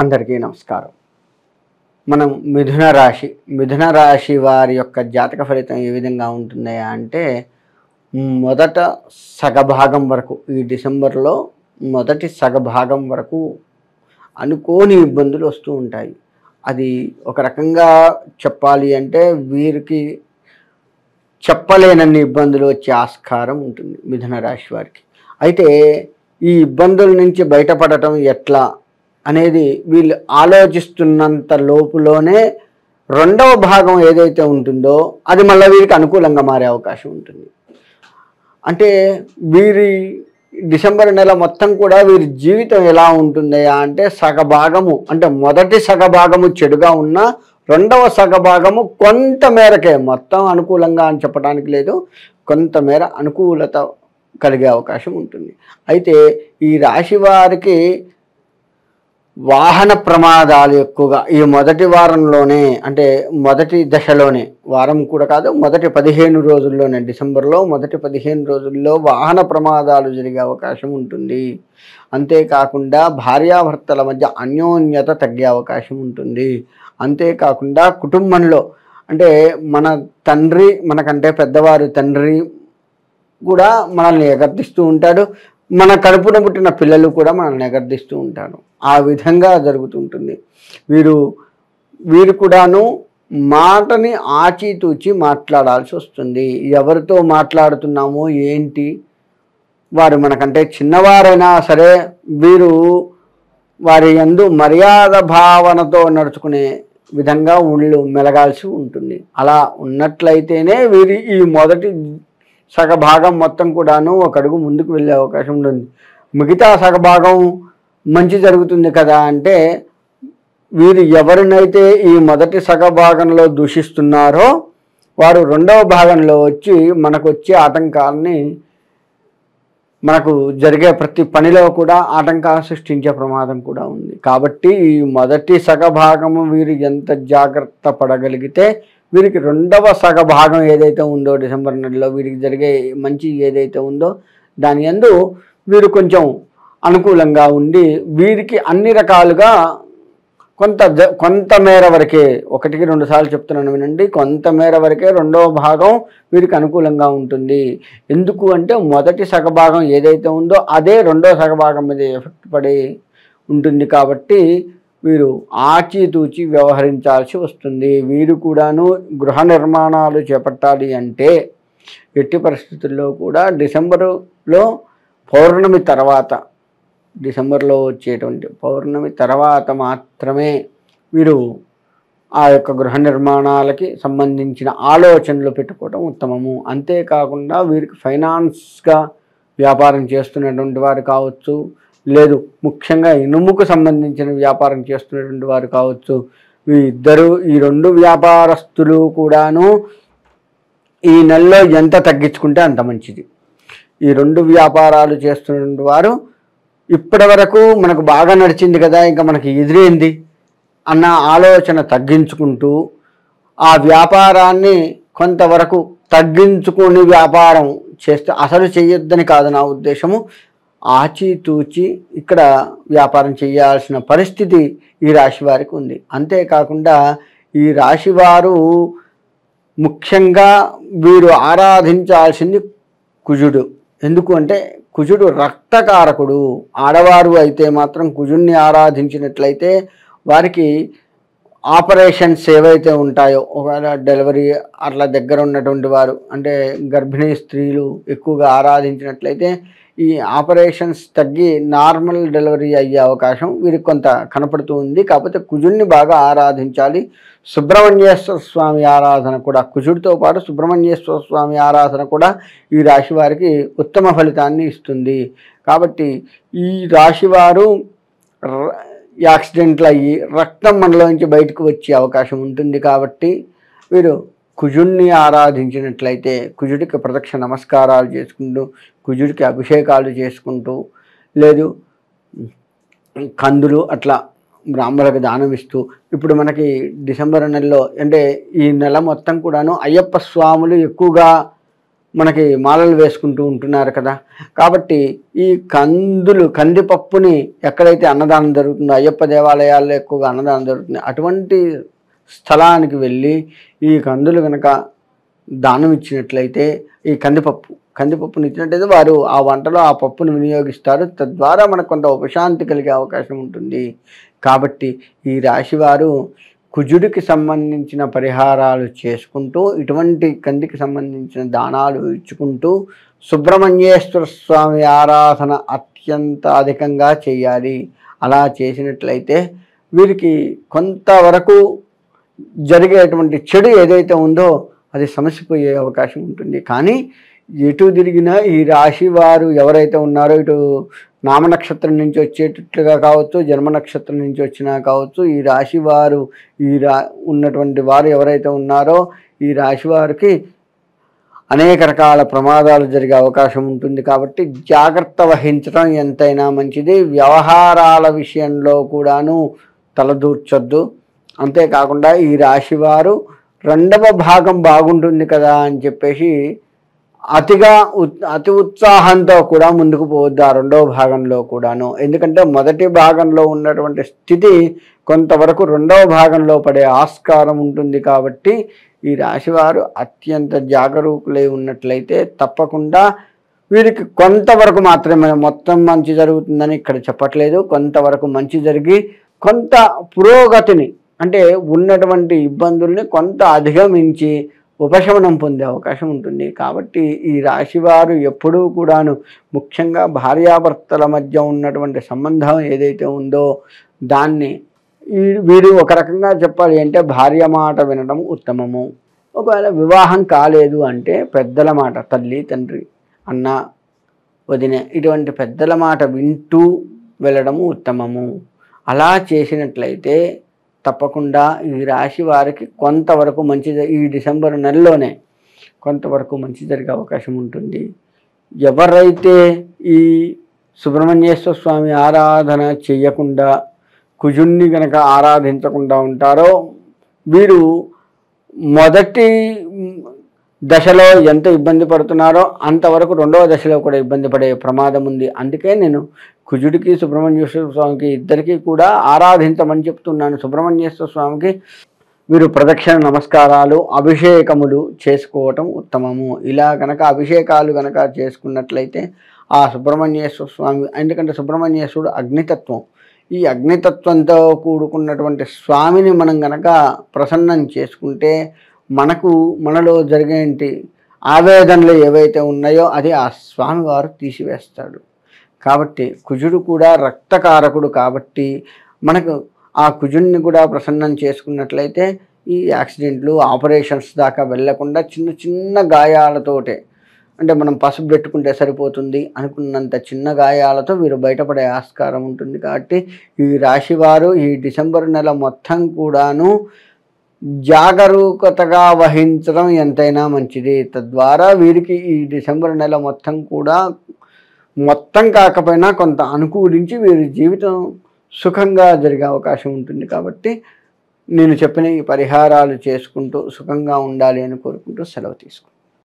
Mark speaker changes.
Speaker 1: అందరికీ నమస్కారం. మనం మిథున రాశి వారి యొక్క జాతక ఫలితం ఏ విధంగా ఉంటుంది అంటే, మొదట సగభాగం వరకు ఈ డిసెంబర్లో మొదటి సగభాగం వరకు అనుకోని ఇబ్బందులు వస్తూ ఉంటాయి. అది ఒక రకంగా చెప్పాలి అంటే వీరికి చెప్పలేనన్ని ఇబ్బందులు వచ్చే ఆస్కారం ఉంటుంది మిథున రాశి వారికి. అయితే ఈ ఇబ్బందుల నుంచి బయటపడటం ఎట్లా అనేది వీళ్ళు ఆలోచిస్తున్నంత లోపులోనే రెండవ భాగం ఏదైతే ఉంటుందో అది మళ్ళీ వీరికి అనుకూలంగా మారే అవకాశం ఉంటుంది. అంటే వీరి డిసెంబర్ నెల మొత్తం కూడా వీరి జీవితం ఎలా ఉంటుంది అంటే సగభాగము, అంటే మొదటి సగభాగము చెడుగా ఉన్న రెండవ సగభాగము కొంత మేరకే, మొత్తం అనుకూలంగా అని చెప్పడానికి లేదు, కొంతమేర అనుకూలత కలిగే అవకాశం ఉంటుంది. అయితే ఈ రాశి వారికి వాహన ప్రమాదాలు ఎక్కువగా ఈ మొదటి వారంలోనే, అంటే మొదటి దశలోనే, వారం కూడా కాదు, మొదటి 15 రోజుల్లోనే, డిసెంబర్లో మొదటి 15 రోజుల్లో వాహన ప్రమాదాలు జరిగే అవకాశం ఉంటుంది. అంతేకాకుండా భార్యాభర్తల మధ్య అన్యోన్యత తగ్గే అవకాశం ఉంటుంది. అంతేకాకుండా కుటుంబంలో, అంటే మన తండ్రి, మనకంటే పెద్దవారి తండ్రి కూడా మనల్ని ఎగర్దిస్తూ ఉంటాడు, మన కడుపున పుట్టిన పిల్లలు కూడా మనల్ని ఎగర్దిస్తూ ఉంటారు. ఆ విధంగా జరుగుతుంటుంది. వీరు కూడాను మాటని ఆచితూచి మాట్లాడాల్సి వస్తుంది. ఎవరితో మాట్లాడుతున్నామో ఏంటి, వారు మనకంటే చిన్నవారైనా సరే వీరు వారి యందు మర్యాద భావనతో నడుచుకునే విధంగా ఊళ్ళు మెలగాల్సి ఉంటుంది. అలా ఉన్నట్లయితేనే వీరి ఈ మొదటి సగభాగం మొత్తం కూడాను ఒక అడుగు ముందుకు వెళ్ళే అవకాశం ఉంటుంది. మిగతా సగభాగం మంచి జరుగుతుంది కదా అంటే, వీరు ఎవరినైతే ఈ మొదటి సగభాగంలో దూషిస్తున్నారో వారు రెండవ భాగంలో వచ్చి మనకు వచ్చే ఆటంకాలని, మనకు జరిగే ప్రతి పనిలో కూడా ఆటంకాలు సృష్టించే ప్రమాదం కూడా ఉంది. కాబట్టి ఈ మొదటి సగభాగము వీరు ఎంత జాగ్రత్త పడగలిగితే వీరికి రెండవ సగభాగం ఏదైతే ఉందో డిసెంబర్ నెలలో వీరికి జరిగే మంచి ఏదైతే ఉందో దాని యందు వీరు కొంచెం అనుకూలంగా ఉండి వీరికి అన్ని రకాలుగా కొంతమేర వరకే, 1-2 సార్లు చెప్తున్నాను వినండి, కొంతమేర వరకే రెండవ భాగం వీరికి అనుకూలంగా ఉంటుంది. ఎందుకు అంటే మొదటి సగభాగం ఏదైతే ఉందో అదే రెండవ సగభాగం మీద ఎఫెక్ట్ పడి ఉంటుంది. కాబట్టి వీరు ఆచితూచి వ్యవహరించాల్సి వస్తుంది. వీరు కూడాను గృహ నిర్మాణాలు చేపట్టాలి అంటే ఎట్టి పరిస్థితుల్లో కూడా డిసెంబరులో పౌర్ణమి తర్వాత, డిసెంబర్లో వచ్చేటువంటి పౌర్ణమి తర్వాత మాత్రమే వీరు ఆ యొక్క గృహ నిర్మాణాలకి సంబంధించిన ఆలోచనలు పెట్టుకోవడం ఉత్తమము. అంతేకాకుండా వీరికి ఫైనాన్స్గా వ్యాపారం చేస్తున్నటువంటి వారు కావచ్చు, లేదు ముఖ్యంగా ఇనుముకు సంబంధించిన వ్యాపారం చేస్తున్నటువంటి వారు కావచ్చు, ఈ రెండు వ్యాపారస్తులు కూడాను ఈ నెలలో ఎంత తగ్గించుకుంటే అంత మంచిది. ఈ రెండు వ్యాపారాలు చేస్తున్నటువంటి వారు ఇప్పటి వరకు మనకు బాగా నడిచింది కదా, ఇంకా మనకి ఎదురైంది అన్న ఆలోచన తగ్గించుకుంటూ ఆ వ్యాపారాన్ని కొంతవరకు తగ్గించుకొని వ్యాపారం చేస్తే, అసలు చేయొద్దని కాదు నా ఉద్దేశము, ఆచితూచి ఇక్కడ వ్యాపారం చేయాల్సిన పరిస్థితి ఈ రాశి వారికి ఉంది. అంతేకాకుండా ఈ రాశివారు ముఖ్యంగా వీరు ఆరాధించాల్సింది కుజుడు. ఎందుకు అంటే కుజుడు రక్తకారకుడు. ఆడవారు అయితే మాత్రం కుజుడిని ఆరాధించినట్లయితే వారికి ఆపరేషన్స్ ఏవైతే ఉంటాయో, ఒకవేళ డెలివరీ అట్లా దగ్గర ఉన్నటువంటి వారు, అంటే గర్భిణీ స్త్రీలు ఎక్కువగా ఆరాధించినట్లయితే ఈ ఆపరేషన్స్ తగ్గి నార్మల్ డెలివరీ అయ్యే అవకాశం వీరికి కొంత కనపడుతూ ఉంది. కాకపోతే కుజుడిని బాగా ఆరాధించాలి. సుబ్రహ్మణ్యేశ్వర స్వామి ఆరాధన కూడా, కుజుడితో పాటు సుబ్రహ్మణ్యేశ్వర స్వామి ఆరాధన కూడా ఈ రాశి వారికి ఉత్తమ ఫలితాన్ని ఇస్తుంది. కాబట్టి ఈ రాశివారు యాక్సిడెంట్లు అయ్యి రక్తం మనలోంచి బయటకు వచ్చే అవకాశం ఉంటుంది. కాబట్టి వీరు కుజుడిని ఆరాధించినట్లయితే కుజుడికి ప్రదక్షిణ నమస్కారాలు చేసుకుంటూ, కుజుడికి అభిషేకాలు చేసుకుంటూ, లేదు కందులు అట్లా బ్రాహ్మణులకు దానం ఇస్తూ, ఇప్పుడు మనకి డిసెంబర్ నెలలో, అంటే ఈ నెల మొత్తం కూడాను అయ్యప్ప స్వాములు ఎక్కువగా మనకి మాలలు వేసుకుంటూ ఉంటున్నారు కదా. కాబట్టి ఈ కందిపప్పుని ఎక్కడైతే అన్నదానం జరుగుతుందో, అయ్యప్ప దేవాలయాల్లో ఎక్కువగా అన్నదానం జరుగుతుంది, అటువంటి స్థలానికి వెళ్ళి ఈ కందులు కనుక దానం ఇచ్చినట్లయితే, ఈ కందిపప్పుని ఇచ్చినట్లయితే వారు ఆ వంటలో ఆ పప్పును వినియోగిస్తారు. తద్వారా మనకు కొంత ఉపశాంతి కలిగే అవకాశం ఉంటుంది. కాబట్టి ఈ రాశివారు కుజుడికి సంబంధించిన పరిహారాలు చేసుకుంటూ, ఇటువంటి కందికి సంబంధించిన దానాలు ఇచ్చుకుంటూ సుబ్రహ్మణ్యేశ్వర స్వామి ఆరాధన అత్యంత అధికంగా చేయాలి. అలా చేసినట్లయితే వీరికి కొంతవరకు జరిగేటువంటి చెడు ఏదైతే ఉందో అది సమసిపోయే అవకాశం ఉంటుంది. కానీ ఎటు తిరిగినా ఈ రాశి వారు ఎవరైతే ఉన్నారో, ఇటు నామ నక్షత్రం నుంచి వచ్చేటట్లుగా కావచ్చు, జన్మ నక్షత్రం నుంచి వచ్చినా కావచ్చు, ఈ రాశి వారు ఉన్నటువంటి వారు ఎవరైతే ఉన్నారో ఈ రాశి వారికి అనేక రకాల ప్రమాదాలు జరిగే అవకాశం ఉంటుంది. కాబట్టి జాగ్రత్త వహించడం ఎంతైనా మంచిది. వ్యవహారాల విషయంలో కూడాను తలదూర్చొద్దు. అంతేకాకుండా ఈ రాశివారు రెండవ భాగం బాగుంటుంది కదా అని చెప్పేసి అతి ఉత్సాహంతో కూడా ముందుకు పోవద్దు ఆ రెండవ భాగంలో కూడాను. ఎందుకంటే మొదటి భాగంలో ఉన్నటువంటి స్థితి కొంతవరకు రెండవ భాగంలో పడే ఆస్కారం ఉంటుంది. కాబట్టి ఈ రాశివారు అత్యంత జాగరూకులై ఉన్నట్లయితే తప్పకుండా వీరికి కొంతవరకు మాత్రమే, మొత్తం మంచి జరుగుతుందని ఇక్కడ చెప్పట్లేదు, కొంతవరకు మంచి జరిగి కొంత పురోగతిని, అంటే ఉన్నటువంటి ఇబ్బందుల్ని కొంత అధిగమించి ఉపశమనం పొందే అవకాశం ఉంటుంది. కాబట్టి ఈ రాశివారు ఎప్పుడూ కూడాను ముఖ్యంగా భార్యాభర్తల మధ్య ఉన్నటువంటి సంబంధం ఏదైతే ఉందో దాన్ని వీరు ఒక రకంగా చెప్పాలి అంటే భార్య మాట వినడం ఉత్తమము. ఒకవేళ వివాహం కాలేదు అంటే పెద్దల మాట, తల్లి, తండ్రి, అన్న, వదిన, ఇటువంటి పెద్దల మాట వింటూ వెళ్ళడము ఉత్తమము. అలా చేసినట్లయితే తప్పకుండా ఈ రాశి వారికి కొంతవరకు మంచి, ఈ డిసెంబర్ నెలలోనే కొంతవరకు మంచి జరిగే అవకాశం ఉంటుంది. ఎవరైతే ఈ సుబ్రహ్మణ్యేశ్వర స్వామి ఆరాధన చేయకుండా కుజుణ్ణి గనక ఆరాధించకుండా ఉంటారో వీరు మొదటి దశలో ఎంత ఇబ్బంది పడుతున్నారో అంతవరకు రెండవ దశలో కూడా ఇబ్బంది పడే ప్రమాదం ఉంది. అందుకే నేను కుజుడికి సుబ్రహ్మణ్యేశ్వర స్వామికి ఇద్దరికీ కూడా ఆరాధించమని చెప్తున్నాను. సుబ్రహ్మణ్యేశ్వర స్వామికి వీరు ప్రదక్షిణ నమస్కారాలు, అభిషేకములు చేసుకోవటం ఉత్తమము. ఇలా కనుక అభిషేకాలు కనుక చేసుకున్నట్లయితే ఆ సుబ్రహ్మణ్యేశ్వర స్వామి, ఎందుకంటే సుబ్రహ్మణ్యేశ్వరుడు అగ్నితత్వం, ఈ అగ్నితత్వంతో కూడుకున్నటువంటి స్వామిని మనం గనక ప్రసన్నం చేసుకుంటే మనలో జరిగేంటి ఆవేదనలు ఏవైతే ఉన్నాయో అది ఆ స్వామివారు తీసివేస్తాడు. కాబట్టి కుజుడు కూడా రక్తకారకుడు. కాబట్టి మనకు ఆ కుజుడిని కూడా ప్రసన్నం చేసుకున్నట్లయితే ఈ యాక్సిడెంట్లు, ఆపరేషన్స్ దాకా వెళ్లకుండా చిన్న చిన్న గాయాలతోటే, అంటే మనం పసుపు పెట్టుకుంటే సరిపోతుంది అనుకున్నంత చిన్న గాయాలతో వీరు బయటపడే ఆస్కారం ఉంటుంది. కాబట్టి ఈ రాశివారు ఈ డిసెంబర్ నెల మొత్తం కూడాను జాగరూకతగా వహించడం ఎంతైనా మంచిది. తద్వారా వీరికి ఈ డిసెంబర్ నెల మొత్తం కూడా, మొత్తం కాకపోయినా కొంత అనుకూలించి వీరి జీవితం సుఖంగా జరిగే అవకాశం ఉంటుంది. కాబట్టి నేను చెప్పిన ఈ పరిహారాలు చేసుకుంటూ సుఖంగా ఉండాలి అని కోరుకుంటూ సెలవు తీసుకుంటాను.